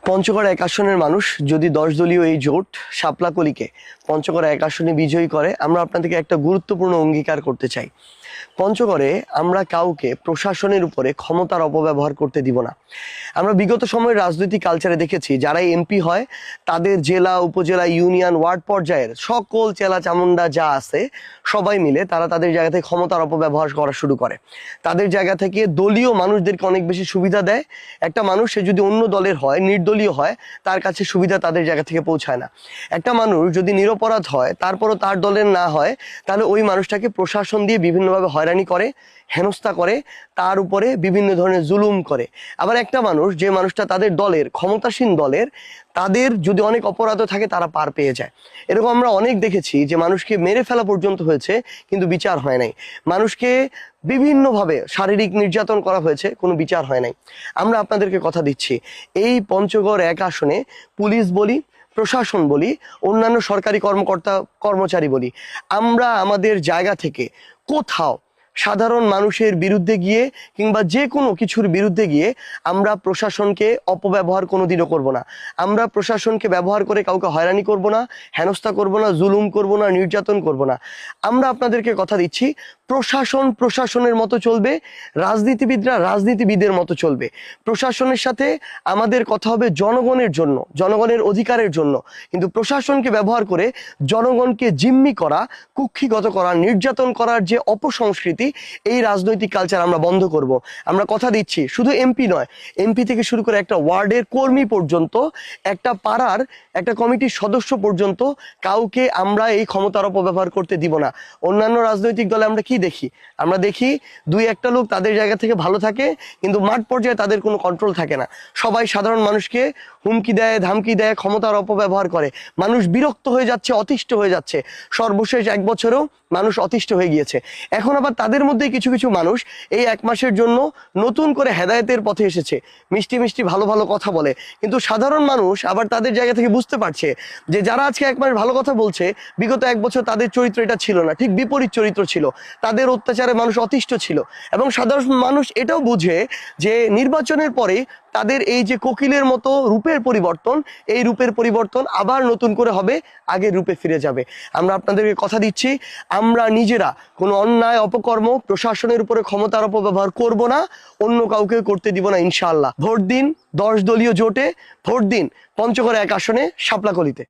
পঞ্চগড় এক আসনের মানুষ যদি 10 দলীয় এই জোট শাপলাকলিকে পঞ্চগড় এক আসনে বিজয়ী করে, আমরা আপনাদেরকে একটা গুরুত্বপূর্ণ অঙ্গীকার করতে চাই। পঞ্চগড়ে আমরা কাউকে প্রশাসনের উপরে ক্ষমতার অপব্যবহার করতে দিব না। আমরা বিগত সময়ের রাজনৈতিক কালচারে দেখেছি, যারা এমপি হয় তাদের জেলা, উপজেলা, ইউনিয়ন, ওয়ার্ড পর্যায়ের সকল চেলা চামুন্ডা যা আছে সবাই মিলে তারা তাদের জায়গা থেকে ক্ষমতার অপব্যবহার করা শুরু করে। তাদের জায়গা থেকে দলীয় মানুষদেরকে অনেক বেশি সুবিধা দেয়। একটা মানুষ সে যদি অন্য দলের হয়, নির্দলীয় হয়, তার কাছে সুবিধা তাদের জায়গা থেকে পৌঁছায় না। একটা মানুষ যদি নিরপরাধ হয়, তারপরও তার দলের না হয়, তাহলে ওই মানুষটাকে প্রশাসন দিয়ে বিভিন্নভাবে হয়রানি করে, হেনস্থা করে, তার উপরে বিভিন্ন ধরনের জুলুম করে। আবার একটা মানুষ, যে মানুষটা তাদের দলের, ক্ষমতাসীন দলের, তাদের যদি অনেক অপরাধ থাকে তারা পার পেয়ে যায়। এরকম আমরা অনেক দেখেছি যে মানুষকে মেরে ফেলা পর্যন্ত হয়েছে কিন্তু বিচার হয় নাই। মানুষকে বিভিন্নভাবে শারীরিক নির্যাতন করা হয়েছে, কোনো বিচার হয় নাই। আমরা আপনাদেরকে কথা দিচ্ছি, এই পঞ্চগড় এক আসনে পুলিশ বলি, প্রশাসন বলি, অন্যান্য সরকারি কর্মকর্তা কর্মচারী বলি, আমরা আমাদের জায়গা থেকে কোথাও সাধারণ মানুষের বিরুদ্ধে গিয়ে কিংবা যে কোনো কিছুর বিরুদ্ধে গিয়ে আমরা প্রশাসনকে অপব্যবহার কোনোদিনও করব না। আমরা প্রশাসনকে ব্যবহার করে কাউকে হয়রানি করব না, হেনস্থা করব না, জুলুম করব না, নির্যাতন করব না। আমরা আপনাদেরকে কথা দিচ্ছি, প্রশাসন প্রশাসনের মতো চলবে, রাজনীতিবিদরা রাজনীতিবিদের মতো চলবে। প্রশাসনের সাথে আমাদের কথা হবে জনগণের জন্য, জনগণের অধিকারের জন্য। কিন্তু প্রশাসনকে ব্যবহার করে জনগণকে জিম্মি করা, কুক্ষিগত করা, নির্যাতন করার যে অপসংস্কৃতি, এই রাজনৈতিক কালচার আমরা বন্ধ করব। আমরা কথা দিচ্ছি, শুধু এমপি নয়, এমপি থেকে শুরু করে একটা ওয়ার্ডের কর্মী পর্যন্ত, একটা পাড়ার একটা কমিটির সদস্য পর্যন্ত কাউকে আমরা এই ক্ষমতার অপব্যবহার করতে দিব না। অন্যান্য রাজনৈতিক দলে আমরা কি দেখি? আমরা দেখি দুই একটা লোক তাদের জায়গা থেকে ভালো থাকে, কিন্তু মাঠ পর্যায়ে তাদের কোনো কন্ট্রোল থাকে না। সবাই সাধারণ মানুষকে হুমকি দেয়, ধামকি দেয়, ক্ষমতার অপব্যবহার করে। মানুষ বিরক্ত হয়ে যাচ্ছে, অতিষ্ঠ হয়ে যাচ্ছে। সর্বশেষ 1 বছরেও মানুষ অতিষ্ঠ হয়ে গিয়েছে। এখন আবার তাদের মধ্যে কিছু কিছু মানুষ এই 1 মাসের জন্য নতুন করে হেদায়েতের পথে এসেছে, মিষ্টি মিষ্টি ভালো ভালো কথা বলে। কিন্তু সাধারণ মানুষ আবার তাদের জায়গা থেকে বুঝতে পারছে যে যারা আজকে 1 মাস ভালো কথা বলছে, বিগত 1 বছর তাদের চরিত্র এটা ছিল না, ঠিক বিপরীত চরিত্র ছিল। তাদের অত্যাচারে মানুষ অতিষ্ঠ ছিল। এবং সাধারণ মানুষ এটাও বুঝে যে নির্বাচনের পরে তাদের এই যে কোকিলের মতো রূপের পরিবর্তন, এই রূপের পরিবর্তন আবার নতুন করে হবে, আগের রূপে ফিরে যাবে। আমরা আপনাদেরকে কথা দিচ্ছি, আমরা নিজেরা কোনো অন্যায় অপকর্ম, প্রশাসনের উপরে ক্ষমতার অপব্যবহার করব না, অন্য কাউকে করতে দিব না ইনশাআল্লাহ। ভোট দিন 10 দলীয় জোটে, ভোট দিন পঞ্চগড় এক আসনে শাপলাকলিতে।